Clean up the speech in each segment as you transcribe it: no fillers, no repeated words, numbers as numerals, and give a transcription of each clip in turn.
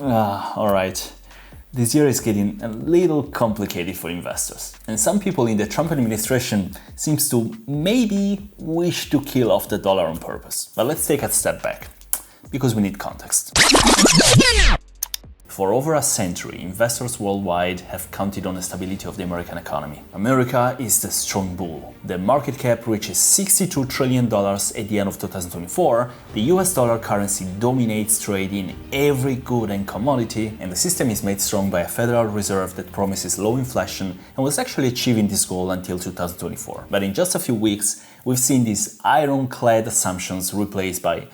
Alright. This year is getting a little complicated for investors. And some people in the Trump administration seems to maybe wish to kill off the dollar on purpose. But let's take a step back, because we need context. For over a century, investors worldwide have counted on the stability of the American economy. America is the strong bull. The market cap reaches $62 trillion at the end of 2024. The US dollar currency dominates trade in every good and commodity, and the system is made strong by a Federal Reserve that promises low inflation and was actually achieving this goal until 2024. But in just a few weeks, we've seen these ironclad assumptions replaced by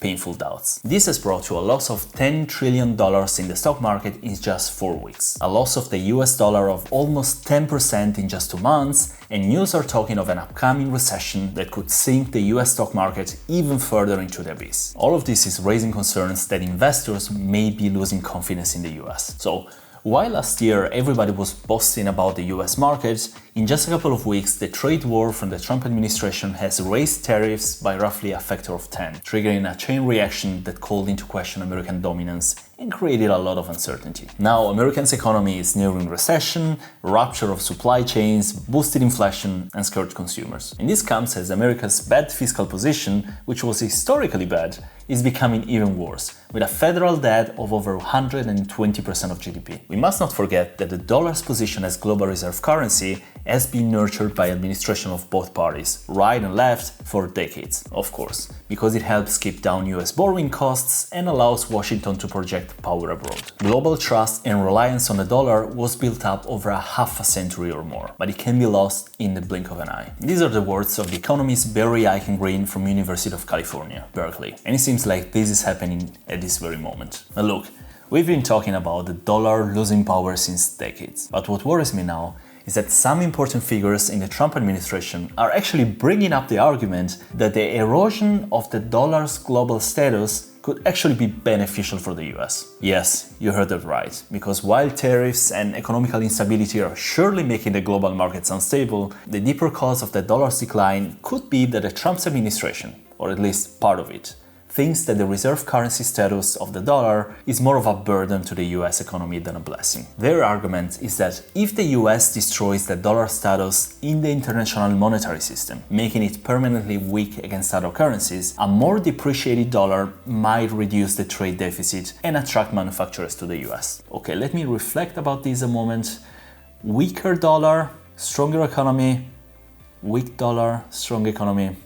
painful doubts. This has brought to a loss of $10 trillion in the stock market in just 4 weeks, a loss of the US dollar of almost 10% in just 2 months, and news are talking of an upcoming recession that could sink the US stock market even further into the abyss. All of this is raising concerns that investors may be losing confidence in the US. So, while last year everybody was boasting about the US market, in just a couple of weeks the trade war from the Trump administration has raised tariffs by roughly a factor of 10, triggering a chain reaction that called into question American dominance and created a lot of uncertainty. Now America's economy is nearing recession, rupture of supply chains, boosted inflation, and scared consumers. And this comes as America's bad fiscal position, which was historically bad, is becoming even worse, with a federal debt of over 120% of GDP. We must not forget that the dollar's position as global reserve currency has been nurtured by administration of both parties, right and left, for decades, of course, because it helps keep down US borrowing costs and allows Washington to project power abroad. Global trust and reliance on the dollar was built up over a half a century or more, but it can be lost in the blink of an eye. These are the words of the economist Barry Eichengreen from University of California, Berkeley, and it seems like this is happening at this very moment. Now look, we've been talking about the dollar losing power since decades, but what worries me now is that some important figures in the Trump administration are actually bringing up the argument that the erosion of the dollar's global status could actually be beneficial for the US. Yes, you heard that right, because while tariffs and economic instability are surely making the global markets unstable, the deeper cause of the dollar's decline could be that the Trump administration, or at least part of it, thinks that the reserve currency status of the dollar is more of a burden to the US economy than a blessing. Their argument is that if the US destroys the dollar status in the international monetary system, making it permanently weak against other currencies, a more depreciated dollar might reduce the trade deficit and attract manufacturers to the US. Okay, let me reflect about this a moment. Weaker dollar, stronger economy. Weak dollar, strong economy.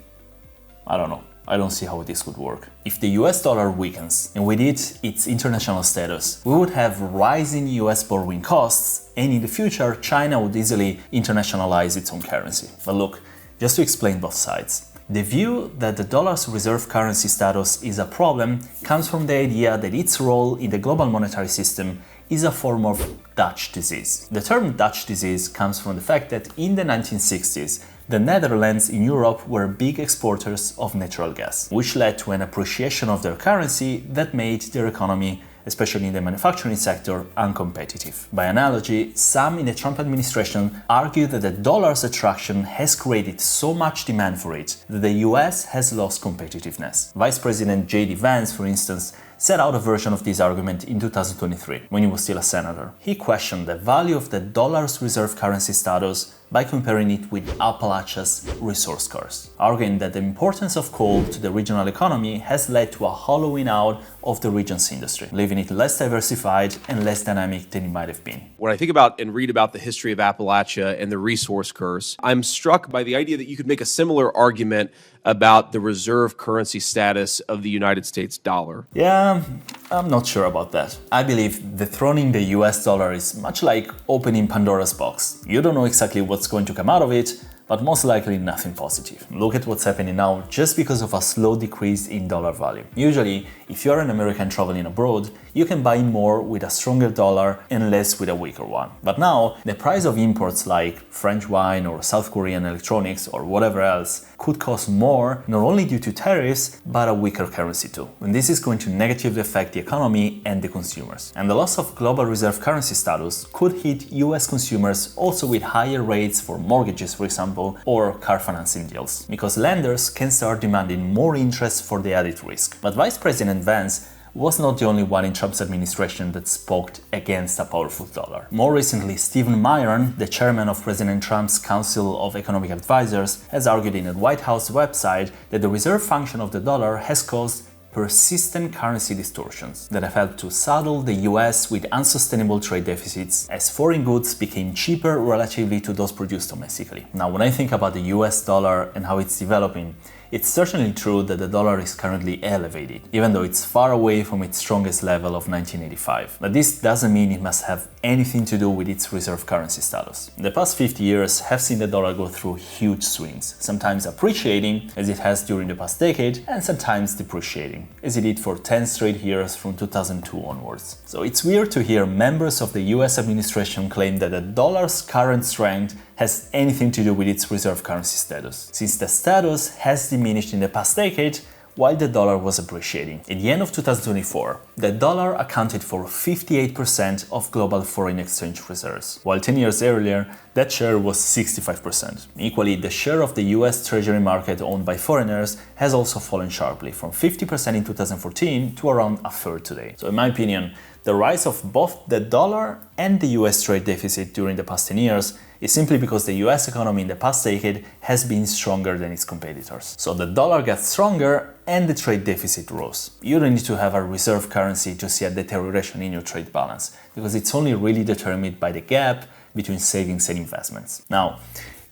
I don't know. I don't see how this would work. If the US dollar weakens, and with it, its international status, we would have rising US borrowing costs, and in the future, China would easily internationalize its own currency. But look, just to explain both sides. The view that the dollar's reserve currency status is a problem comes from the idea that its role in the global monetary system is a form of Dutch disease. The term Dutch disease comes from the fact that in the 1960s, the Netherlands in Europe were big exporters of natural gas, which led to an appreciation of their currency that made their economy, especially in the manufacturing sector, uncompetitive. By analogy, some in the Trump administration argue that the dollar's attraction has created so much demand for it that the US has lost competitiveness. Vice President J.D. Vance, for instance, set out a version of this argument in 2023, when he was still a senator. He questioned the value of the dollar's reserve currency status by comparing it with Appalachia's resource curse, arguing that the importance of coal to the regional economy has led to a hollowing out of the region's industry, leaving it less diversified and less dynamic than it might have been. When I think about and read about the history of Appalachia and the resource curse, I'm struck by the idea that you could make a similar argument about the reserve currency status of the United States dollar. Yeah, I'm not sure about that. I believe dethroning the US dollar is much like opening Pandora's box. You don't know exactly what's going to come out of it, but most likely nothing positive. Look at what's happening now just because of a slow decrease in dollar value. Usually, if you're an American traveling abroad, you can buy more with a stronger dollar and less with a weaker one. But now, the price of imports like French wine or South Korean electronics or whatever else could cost more, not only due to tariffs, but a weaker currency too. And this is going to negatively affect the economy and the consumers. And the loss of global reserve currency status could hit US consumers also with higher rates for mortgages, for example, or car financing deals, because lenders can start demanding more interest for the added risk. But Vice President Vance was not the only one in Trump's administration that spoke against a powerful dollar. More recently, Stephen Myron, the chairman of President Trump's Council of Economic Advisors, has argued in a White House website that the reserve function of the dollar has caused persistent currency distortions that have helped to saddle the US with unsustainable trade deficits as foreign goods became cheaper relatively to those produced domestically. Now, when I think about the US dollar and how it's developing, it's certainly true that the dollar is currently elevated, even though it's far away from its strongest level of 1985. But this doesn't mean it must have anything to do with its reserve currency status. The past 50 years have seen the dollar go through huge swings, sometimes appreciating, as it has during the past decade, and sometimes depreciating, as it did for 10 straight years from 2002 onwards. So it's weird to hear members of the US administration claim that the dollar's current strength has anything to do with its reserve currency status, since the status has diminished in the past decade while the dollar was appreciating. At the end of 2024, the dollar accounted for 58% of global foreign exchange reserves, while 10 years earlier, that share was 65%. Equally, the share of the US Treasury market owned by foreigners has also fallen sharply, from 50% in 2014 to around a third today. So in my opinion, the rise of both the dollar and the US trade deficit during the past 10 years is simply because the US economy in the past decade has been stronger than its competitors. So the dollar got stronger and the trade deficit rose. You don't need to have a reserve currency to see a deterioration in your trade balance, because it's only really determined by the gap between savings and investments. Now,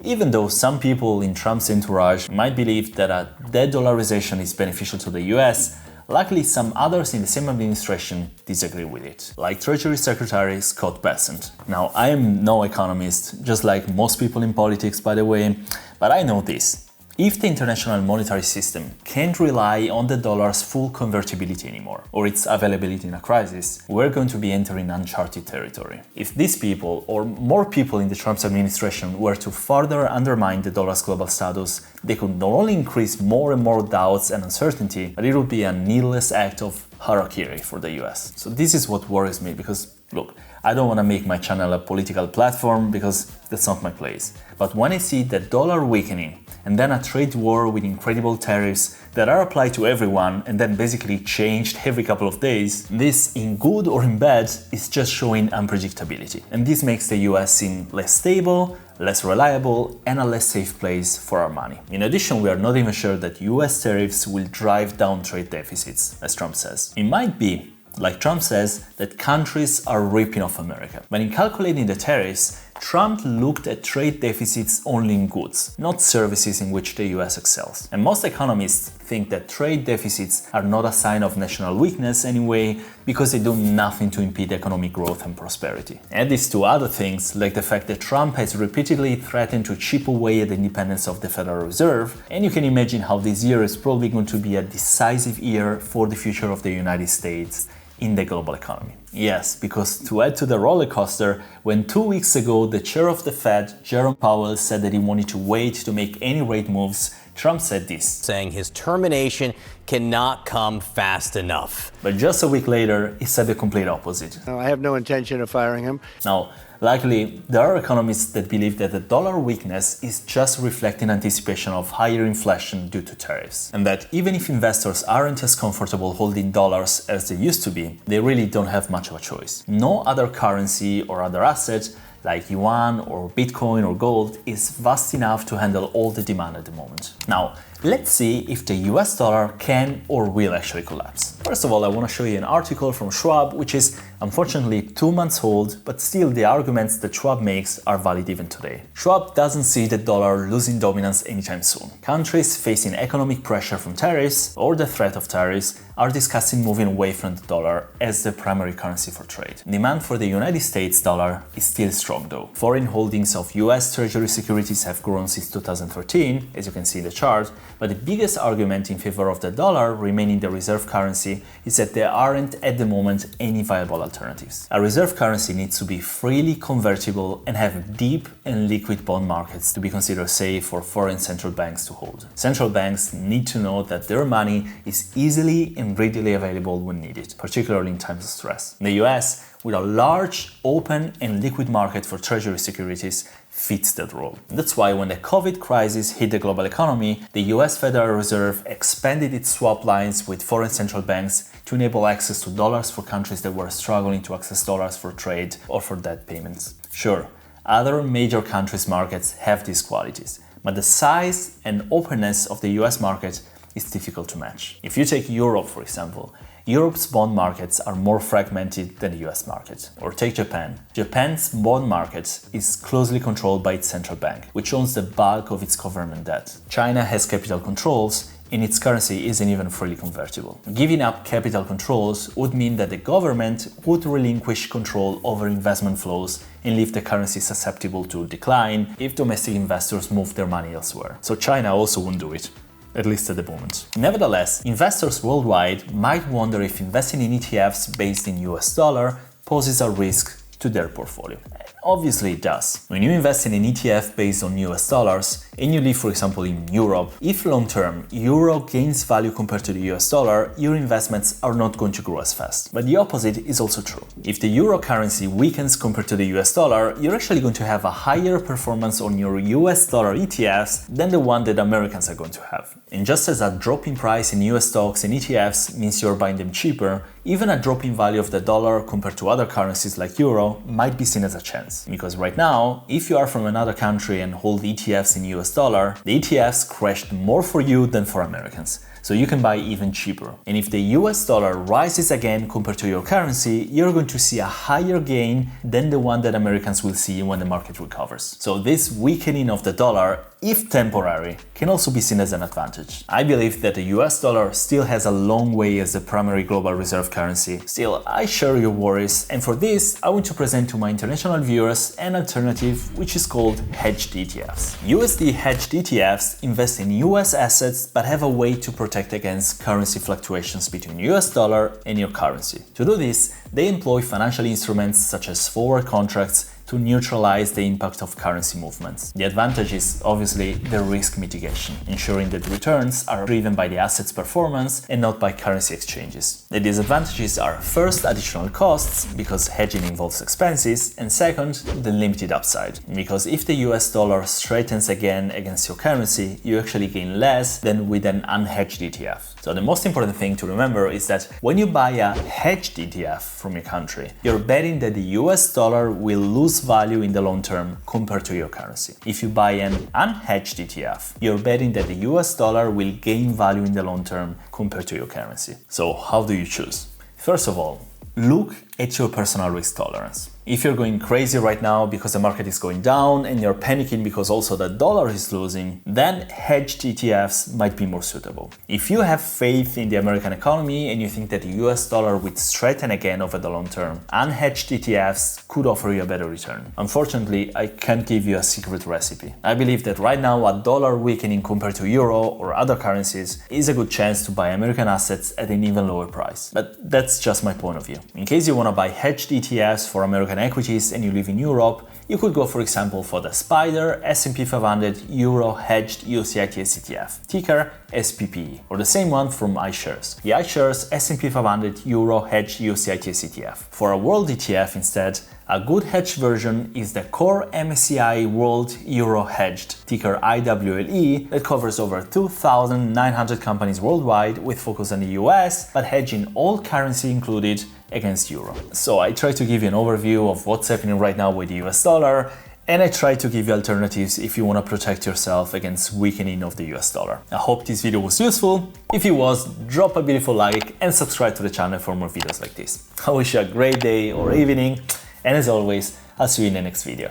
even though some people in Trump's entourage might believe that a de-dollarization is beneficial to the US, luckily some others in the same administration disagree with it, like Treasury Secretary Scott Bessent. Now, I am no economist, just like most people in politics, by the way, but I know this. If the international monetary system can't rely on the dollar's full convertibility anymore, or its availability in a crisis, we're going to be entering uncharted territory. If these people, or more people in the Trump's administration, were to further undermine the dollar's global status, they could not only increase more and more doubts and uncertainty, but it would be a needless act of harakiri for the US. So this is what worries me, because look, I don't want to make my channel a political platform because that's not my place. But when I see the dollar weakening and then a trade war with incredible tariffs that are applied to everyone and then basically changed every couple of days, this, in good or in bad, is just showing unpredictability. And this makes the US seem less stable, less reliable, and a less safe place for our money. In addition, we are not even sure that US tariffs will drive down trade deficits, as Trump says. It might be, like Trump says, that countries are ripping off America. But in calculating the tariffs, Trump looked at trade deficits only in goods, not services in which the US excels. And most economists think that trade deficits are not a sign of national weakness anyway, because they do nothing to impede economic growth and prosperity. Add this to other things, like the fact that Trump has repeatedly threatened to chip away at the independence of the Federal Reserve, and you can imagine how this year is probably going to be a decisive year for the future of the United States in the global economy. Yes, because to add to the roller coaster, when 2 weeks ago the chair of the Fed, Jerome Powell, said that he wanted to wait to make any rate moves, Trump said this, saying his termination cannot come fast enough. But just a week later, he said the complete opposite. No, I have no intention of firing him. Now, luckily, there are economists that believe that the dollar weakness is just reflecting anticipation of higher inflation due to tariffs, and that even if investors aren't as comfortable holding dollars as they used to be, they really don't have much of a choice. No other currency or other asset, like yuan or Bitcoin or gold, is vast enough to handle all the demand at the moment. Now, let's see if the US dollar can or will actually collapse. First of all, I want to show you an article from Schwab, which is unfortunately 2 months old, but still the arguments that Schwab makes are valid even today. Schwab doesn't see the dollar losing dominance anytime soon. Countries facing economic pressure from tariffs or the threat of tariffs are discussing moving away from the dollar as the primary currency for trade. Demand for the United States dollar is still strong though. Foreign holdings of US Treasury securities have grown since 2013, as you can see in the chart, but the biggest argument in favor of the dollar remaining the reserve currency is that there aren't at the moment any viable alternatives. A reserve currency needs to be freely convertible and have deep and liquid bond markets to be considered safe for foreign central banks to hold. Central banks need to know that their money is easily and readily available when needed, particularly in times of stress. In the US, with a large, open and liquid market for treasury securities, fits that role. That's why when the COVID crisis hit the global economy, the US Federal Reserve expanded its swap lines with foreign central banks to enable access to dollars for countries that were struggling to access dollars for trade or for debt payments. Sure, other major countries' markets have these qualities, but the size and openness of the US market is difficult to match. If you take Europe, for example, Europe's bond markets are more fragmented than the US market. Or take Japan. Japan's bond market is closely controlled by its central bank, which owns the bulk of its government debt. China has capital controls, and its currency isn't even fully convertible. Giving up capital controls would mean that the government would relinquish control over investment flows and leave the currency susceptible to decline if domestic investors move their money elsewhere. So China also won't do it, at least at the moment. Nevertheless, investors worldwide might wonder if investing in ETFs based in US dollar poses a risk to their portfolio. Obviously it does. When you invest in an ETF based on US dollars and you live, for example, in Europe, if long-term euro gains value compared to the US dollar, your investments are not going to grow as fast. But the opposite is also true. If the euro currency weakens compared to the US dollar, you're actually going to have a higher performance on your US dollar ETFs than the one that Americans are going to have. And just as a drop in price in US stocks and ETFs means you're buying them cheaper, even a drop in value of the dollar compared to other currencies like euro might be seen as a chance. Because right now, if you are from another country and hold ETFs in US dollar, the ETFs crashed more for you than for Americans. So you can buy even cheaper. And if the US dollar rises again compared to your currency, you're going to see a higher gain than the one that Americans will see when the market recovers. So this weakening of the dollar, if temporary, can also be seen as an advantage. I believe that the US dollar still has a long way as the primary global reserve currency. Still, I share your worries, and for this, I want to present to my international viewers an alternative which is called hedged ETFs. USD hedged ETFs invest in US assets but have a way to protect against currency fluctuations between US dollar and your currency. To do this, they employ financial instruments such as forward contracts to neutralize the impact of currency movements. The advantage is obviously the risk mitigation, ensuring that returns are driven by the asset's performance and not by currency exchanges. The disadvantages are first, additional costs, because hedging involves expenses, and second, the limited upside, because if the US dollar strengthens again against your currency, you actually gain less than with an unhedged ETF. So the most important thing to remember is that when you buy a hedged ETF from your country, you're betting that the US dollar will lose value in the long term compared to your currency. If you buy an unhedged ETF, you're betting that the US dollar will gain value in the long term compared to your currency. So how do you choose? First of all, look at your personal risk tolerance. If you're going crazy right now because the market is going down and you're panicking because also the dollar is losing, then hedged ETFs might be more suitable. If you have faith in the American economy and you think that the US dollar will strengthen again over the long term, unhedged ETFs could offer you a better return. Unfortunately, I can't give you a secret recipe. I believe that right now a dollar weakening compared to euro or other currencies is a good chance to buy American assets at an even lower price. But that's just my point of view. In case you want to buy hedged ETFs for American equities and you live in Europe, you could go, for example, for the SPDR S&P 500 Euro Hedged UCITS ETF, ticker SPPE, or the same one from iShares, the iShares S&P 500 Euro Hedged UCITS ETF. For a world ETF instead, a good hedged version is the Core MSCI World Euro Hedged, ticker IWLE, that covers over 2,900 companies worldwide with focus on the US, but hedging all currency included against euro. So I try to give you an overview of what's happening right now with the US dollar, and I try to give you alternatives if you want to protect yourself against weakening of the US dollar. I hope this video was useful. If it was, drop a beautiful like and subscribe to the channel for more videos like this. I wish you a great day or evening, and as always, I'll see you in the next video.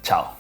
Ciao!